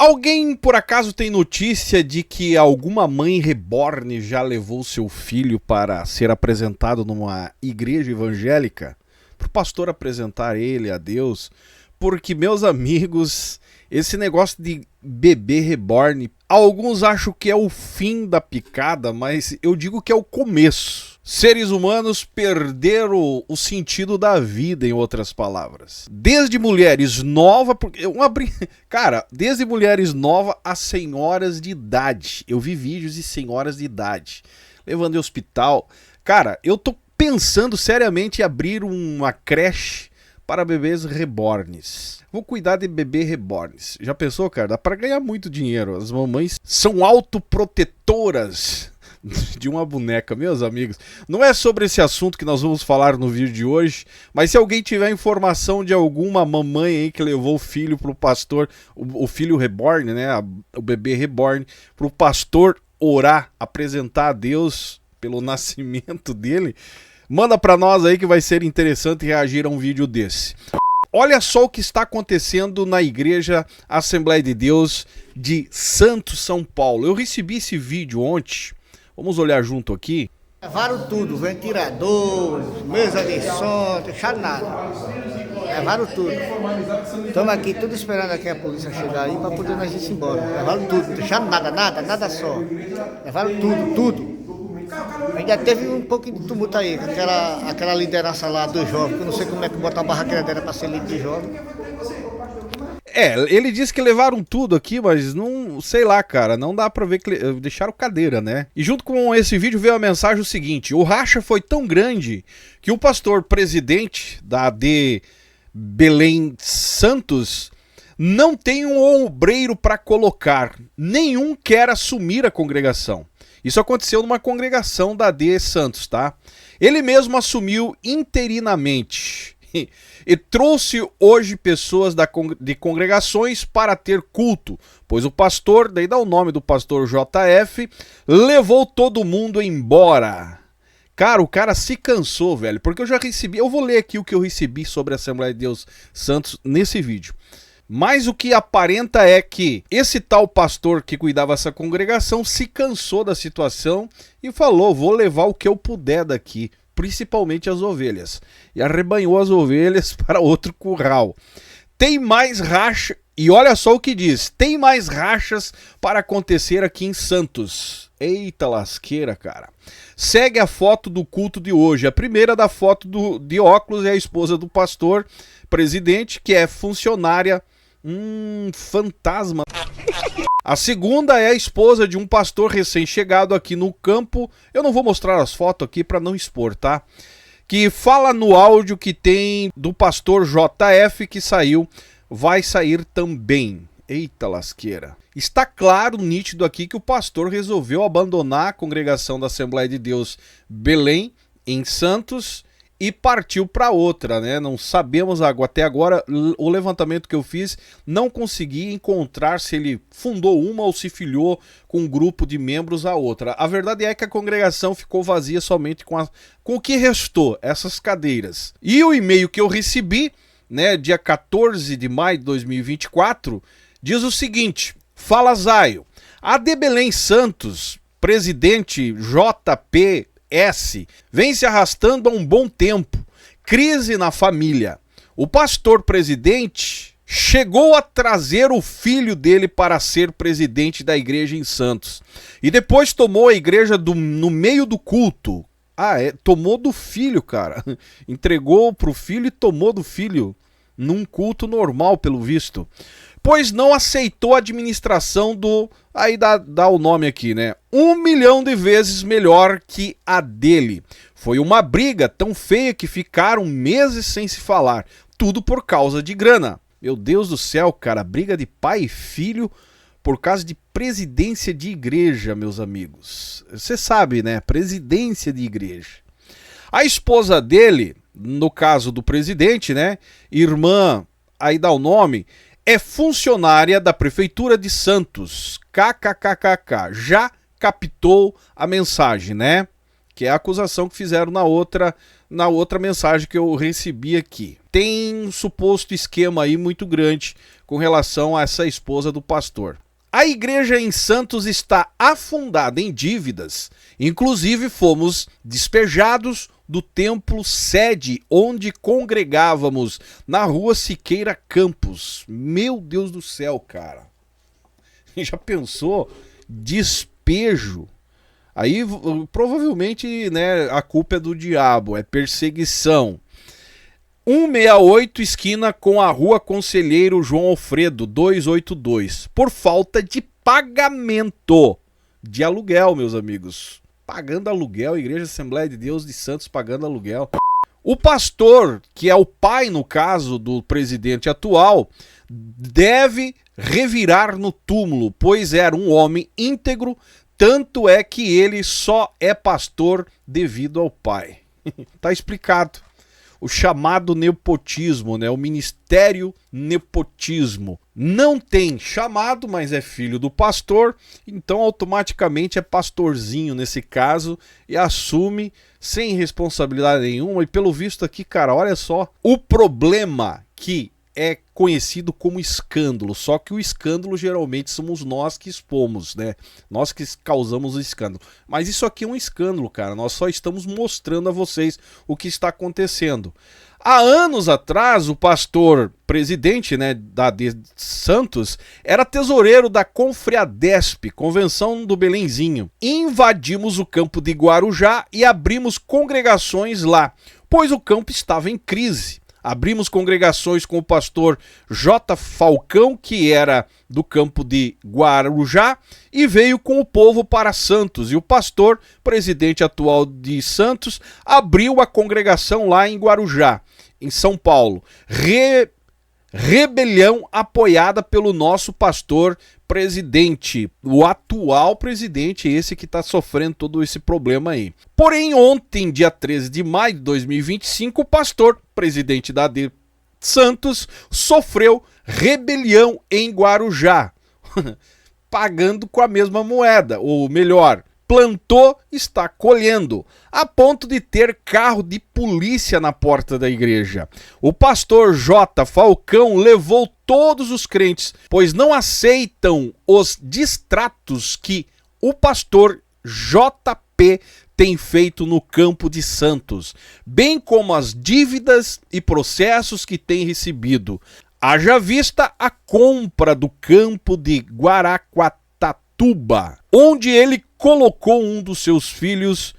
Alguém por acaso tem notícia de que alguma mãe reborn já levou seu filho para ser apresentado numa igreja evangélica? Para o pastor apresentar ele a Deus? Porque, meus amigos, esse negócio de bebê reborn, alguns acham que é o fim da picada, mas eu digo que é o começo. Seres humanos perderam o sentido da vida, em outras palavras. Desde mulheres novas, cara, desde mulheres novas a senhoras de idade. Eu vi vídeos de senhoras de idade levando em hospital. Cara, eu tô pensando seriamente em abrir uma creche para bebês reborns. Vou cuidar de bebê reborns. Já pensou, cara? Dá para ganhar muito dinheiro. As mamães são autoprotetoras de uma boneca, meus amigos. Não é sobre esse assunto que nós vamos falar no vídeo de hoje, mas se alguém tiver informação de alguma mamãe aí que levou o filho pro pastor, o filho reborn, né, o bebê reborn, pro pastor orar, apresentar a Deus pelo nascimento dele, manda pra nós aí que vai ser interessante reagir a um vídeo desse. Olha só o que está acontecendo na Igreja Assembleia de Deus de Santos, São Paulo. Eu recebi esse vídeo ontem. Vamos olhar junto aqui. Levaram tudo, ventilador, mesa de som, deixaram nada. Levaram tudo. Estamos aqui tudo esperando aqui a polícia chegar aí para poder nós ir embora. Levaram tudo, não deixaram nada só. Levaram tudo. Ainda teve um pouco de tumulto aí, aquela liderança lá do jovem, que eu não sei como é que botar a barraqueira dela para ser líder de jovem. Ele disse que levaram tudo aqui, mas não, sei lá, cara, não dá pra ver que deixaram cadeira, né? E junto com esse vídeo veio a mensagem o seguinte: o racha foi tão grande que o pastor presidente da AD Belém Santos não tem um obreiro para colocar, nenhum quer assumir a congregação. Isso aconteceu numa congregação da AD Santos, tá? Ele mesmo assumiu interinamente e trouxe hoje pessoas de congregações para ter culto, pois o pastor, daí dá o nome do pastor JF, levou todo mundo embora. Cara, o cara se cansou, velho, porque eu já recebi, eu vou ler aqui o que eu recebi sobre a Assembleia de Deus Santos nesse vídeo. Mas o que aparenta é que esse tal pastor que cuidava dessa congregação se cansou da situação e falou: vou levar o que eu puder daqui, principalmente as ovelhas. E arrebanhou as ovelhas para outro curral. Tem mais racha, e olha só o que diz: tem mais rachas para acontecer aqui em Santos. Eita lasqueira, cara. Segue a foto do culto de hoje. A primeira da foto de óculos é a esposa do pastor presidente, que é funcionária fantasma. A segunda é a esposa de um pastor recém-chegado aqui no campo. Eu não vou mostrar as fotos aqui para não expor, tá? Que fala no áudio que tem do pastor JF que saiu, vai sair também. Eita lasqueira. Está claro, nítido aqui, que o pastor resolveu abandonar a congregação da Assembleia de Deus Belém, em Santos, e partiu para outra, né? Não sabemos até agora, o levantamento que eu fiz, não consegui encontrar se ele fundou uma ou se filiou com um grupo de membros a outra. A verdade é que a congregação ficou vazia somente com o que restou, essas cadeiras. E o e-mail que eu recebi, né, dia 14 de maio de 2024, diz o seguinte: fala Zaio, AD Belém Santos, presidente JP vem se arrastando há um bom tempo. Crise na família. O pastor presidente chegou a trazer o filho dele para ser presidente da igreja em Santos. E depois tomou a igreja no meio do culto. Tomou do filho, cara. Entregou pro filho e tomou do filho num culto normal, pelo visto. Pois não aceitou a administração do... Aí dá o nome aqui, né? 1 milhão de vezes melhor que a dele. Foi uma briga tão feia que ficaram meses sem se falar. Tudo por causa de grana. Meu Deus do céu, cara. Briga de pai e filho por causa de presidência de igreja, meus amigos. Você sabe, né? Presidência de igreja. A esposa dele, no caso do presidente, né? Irmã, aí dá o nome... é funcionária da Prefeitura de Santos, kkkk, já captou a mensagem, né? Que é a acusação que fizeram na outra na outra mensagem que eu recebi aqui. Tem um suposto esquema aí muito grande com relação a essa esposa do pastor. A igreja em Santos está afundada em dívidas, inclusive fomos despejados do templo sede onde congregávamos na rua Siqueira Campos. Meu Deus do céu, cara. Já pensou? Despejo. Aí provavelmente, né, a culpa é do diabo, é perseguição. 168 esquina com a rua Conselheiro João Alfredo 282, por falta de pagamento de aluguel, meus amigos. Pagando aluguel, Igreja Assembleia de Deus de Santos pagando aluguel. O pastor, que é o pai no caso do presidente atual, deve revirar no túmulo, pois era um homem íntegro, tanto é que ele só é pastor devido ao pai. Tá explicado. O chamado nepotismo, né? O ministério nepotismo. Não tem chamado, mas é filho do pastor, então automaticamente é pastorzinho nesse caso e assume sem responsabilidade nenhuma. E pelo visto aqui, cara, olha só, o problema que é conhecido como escândalo, só que o escândalo geralmente somos nós que expomos, né? Nós que causamos o escândalo. Mas isso aqui é um escândalo, cara. Nós só estamos mostrando a vocês o que está acontecendo. Há anos atrás, o pastor presidente, né, da de Santos, era tesoureiro da Confriadesp, Convenção do Belenzinho. Invadimos o campo de Guarujá e abrimos congregações lá, pois o campo estava em crise. Abrimos congregações com o pastor J. Falcão, que era do campo de Guarujá, e veio com o povo para Santos. E o pastor, presidente atual de Santos, abriu a congregação lá em Guarujá, em São Paulo. Rebelião apoiada pelo nosso pastor presidente, o atual presidente, esse que está sofrendo todo esse problema aí. Porém, ontem, dia 13 de maio de 2025, o pastor presidente da AD Santos sofreu rebelião em Guarujá, pagando com a mesma moeda, ou melhor, plantou, está colhendo, a ponto de ter carro de polícia na porta da igreja. O pastor J. Falcão levou todos os crentes, pois não aceitam os distratos que o pastor JP tem feito no campo de Santos, bem como as dívidas e processos que tem recebido. Haja vista a compra do campo de Guaraquatatuba, onde ele colocou um dos seus filhos,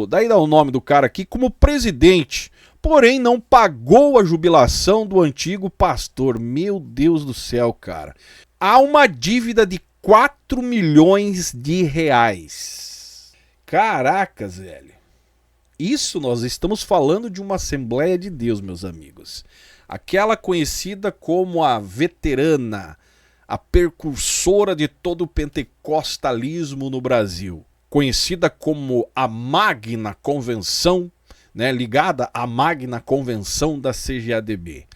daí dá o nome do cara aqui, como presidente, porém não pagou a jubilação do antigo pastor. Meu Deus do céu, cara. Há uma dívida de 4 milhões de reais. Caracas, velho. Isso nós estamos falando de uma Assembleia de Deus, meus amigos. Aquela conhecida como a veterana, a precursora de todo o pentecostalismo no Brasil, conhecida como a Magna Convenção, né, ligada à Magna Convenção da CGADB.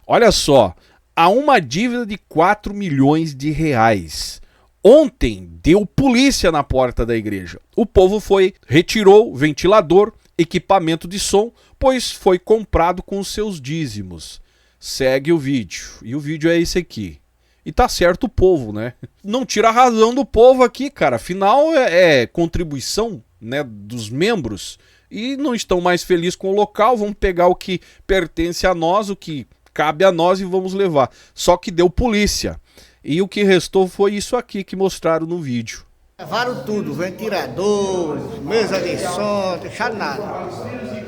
Olha só, há uma dívida de 4 milhões de reais. Ontem deu polícia na porta da igreja. O povo retirou ventilador, equipamento de som, pois foi comprado com os seus dízimos. Segue o vídeo. E o vídeo é esse aqui. E tá certo o povo, né? Não tira a razão do povo aqui, cara. Afinal, é contribuição, né, dos membros. E não estão mais felizes com o local. Vamos pegar o que pertence a nós, o que cabe a nós e vamos levar. Só que deu polícia. E o que restou foi isso aqui que mostraram no vídeo. Levaram tudo, ventilador, mesa de som, não deixaram nada.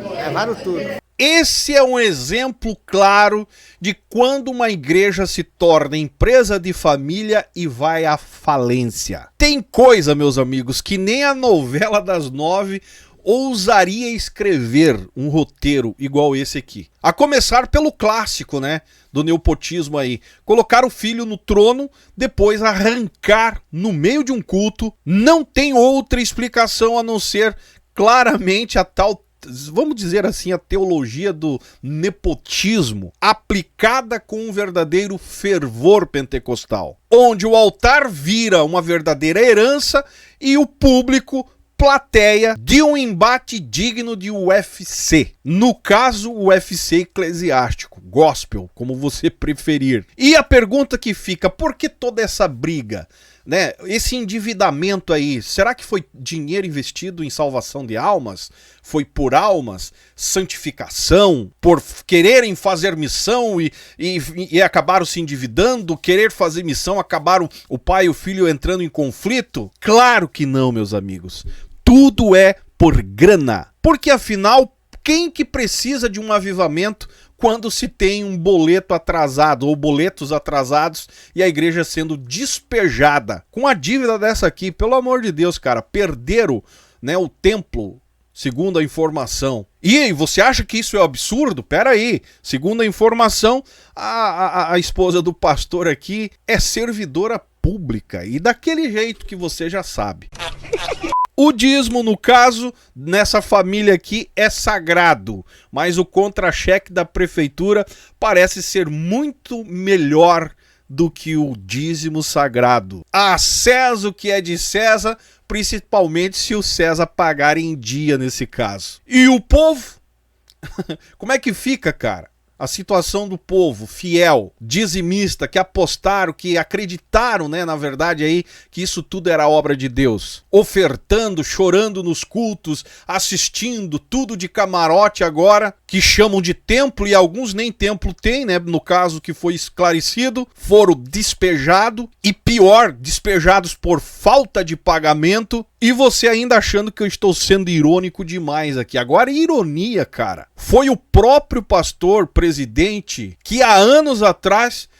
Levaram tudo. Esse é um exemplo claro de quando uma igreja se torna empresa de família e vai à falência. Tem coisa, meus amigos, que nem a novela das 9 ousaria escrever um roteiro igual esse aqui. A começar pelo clássico, né, do nepotismo aí. Colocar o filho no trono, depois arrancar no meio de um culto. Não tem outra explicação a não ser claramente a tal, vamos dizer assim, a teologia do nepotismo aplicada com um verdadeiro fervor pentecostal, onde o altar vira uma verdadeira herança e o público plateia de um embate digno de UFC. No caso, o UFC eclesiástico, gospel, como você preferir. E a pergunta que fica, por que toda essa briga? Né? Esse endividamento aí, será que foi dinheiro investido em salvação de almas? Foi por almas? Santificação? Por quererem fazer missão e acabaram se endividando? Querer fazer missão, acabaram o pai e o filho entrando em conflito? Claro que não, meus amigos. Tudo é por grana. Porque afinal, quem que precisa de um avivamento quando se tem um boleto atrasado ou boletos atrasados e a igreja sendo despejada? Com a dívida dessa aqui, pelo amor de Deus, cara, perderam, né, o templo, segundo a informação. E você acha que isso é absurdo? Pera aí, segundo a informação, a esposa do pastor aqui é servidora pública e daquele jeito que você já sabe. O dízimo, no caso, nessa família aqui é sagrado, mas o contra-cheque da prefeitura parece ser muito melhor do que o dízimo sagrado. A César o que é de César, principalmente se o César pagar em dia nesse caso. E o povo? Como é que fica, cara? A situação do povo fiel, dizimista, que apostaram, que acreditaram, né, na verdade aí, que isso tudo era obra de Deus. Ofertando, chorando nos cultos, assistindo, tudo de camarote agora, que chamam de templo e alguns nem templo tem, né, no caso que foi esclarecido, foram despejados e pior, despejados por falta de pagamento. E você ainda achando que eu estou sendo irônico demais aqui. Agora, ironia, cara. Foi o próprio pastor presidente que há anos atrás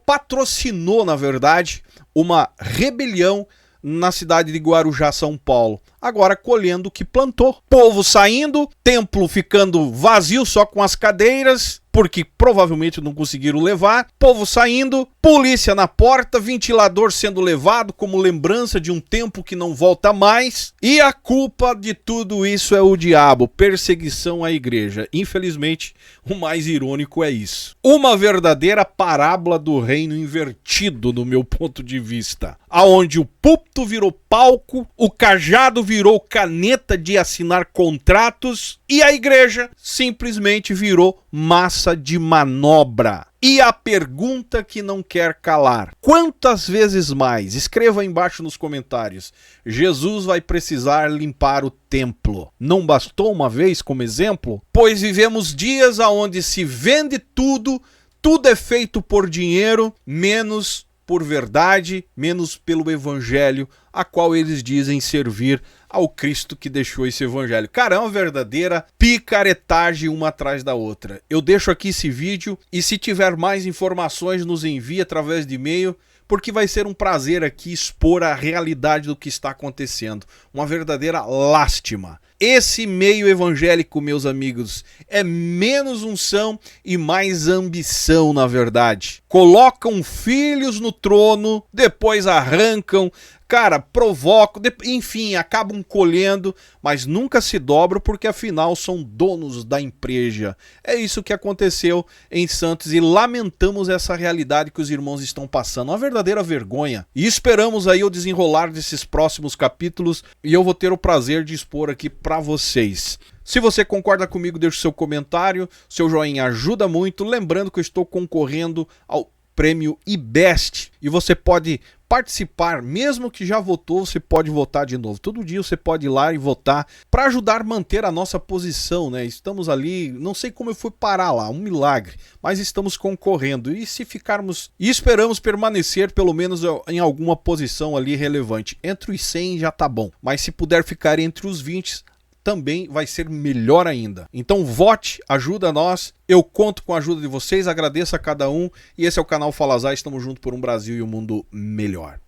patrocinou, na verdade, uma rebelião na cidade de Guarujá, São Paulo. Agora colhendo o que plantou. Povo saindo, templo ficando vazio só com as cadeiras, porque provavelmente não conseguiram levar. Povo saindo, polícia na porta, ventilador sendo levado como lembrança de um tempo que não volta mais. E a culpa de tudo isso é o diabo, perseguição à igreja. Infelizmente, o mais irônico é isso. Uma verdadeira parábola do reino invertido, no meu ponto de vista. Aonde o púlpito virou palco, o cajado virou caneta de assinar contratos e a igreja simplesmente virou massa de manobra. E a pergunta que não quer calar: quantas vezes mais? Escreva aí embaixo nos comentários. Jesus vai precisar limpar o templo. Não bastou uma vez como exemplo? Pois vivemos dias onde se vende tudo, tudo é feito por dinheiro, menos por verdade, menos pelo evangelho, a qual eles dizem servir ao Cristo que deixou esse evangelho. Cara, é uma verdadeira picaretagem uma atrás da outra. Eu deixo aqui esse vídeo e se tiver mais informações nos envie através de e-mail, porque vai ser um prazer aqui expor a realidade do que está acontecendo. Uma verdadeira lástima. Esse meio evangélico, meus amigos, é menos unção e mais ambição, na verdade. Colocam filhos no trono, depois arrancam, cara, provocam, enfim, acabam colhendo, mas nunca se dobram porque afinal são donos da empresa. É isso que aconteceu em Santos e lamentamos essa realidade que os irmãos estão passando. Uma verdadeira vergonha. E esperamos aí o desenrolar desses próximos capítulos e eu vou ter o prazer de expor aqui para vocês. Se você concorda comigo, deixe seu comentário, seu joinha ajuda muito. Lembrando que eu estou concorrendo ao prêmio IBEST e você pode participar, mesmo que já votou, você pode votar de novo. Todo dia você pode ir lá e votar para ajudar a manter a nossa posição, né? Estamos ali, não sei como eu fui parar lá, um milagre, mas estamos concorrendo e se ficarmos, e esperamos permanecer pelo menos em alguma posição ali relevante. Entre os 100 já tá bom, mas se puder ficar entre os 20, também vai ser melhor ainda. Então vote, ajuda nós, eu conto com a ajuda de vocês, agradeço a cada um e esse é o canal Fala Zay, estamos juntos por um Brasil e um mundo melhor.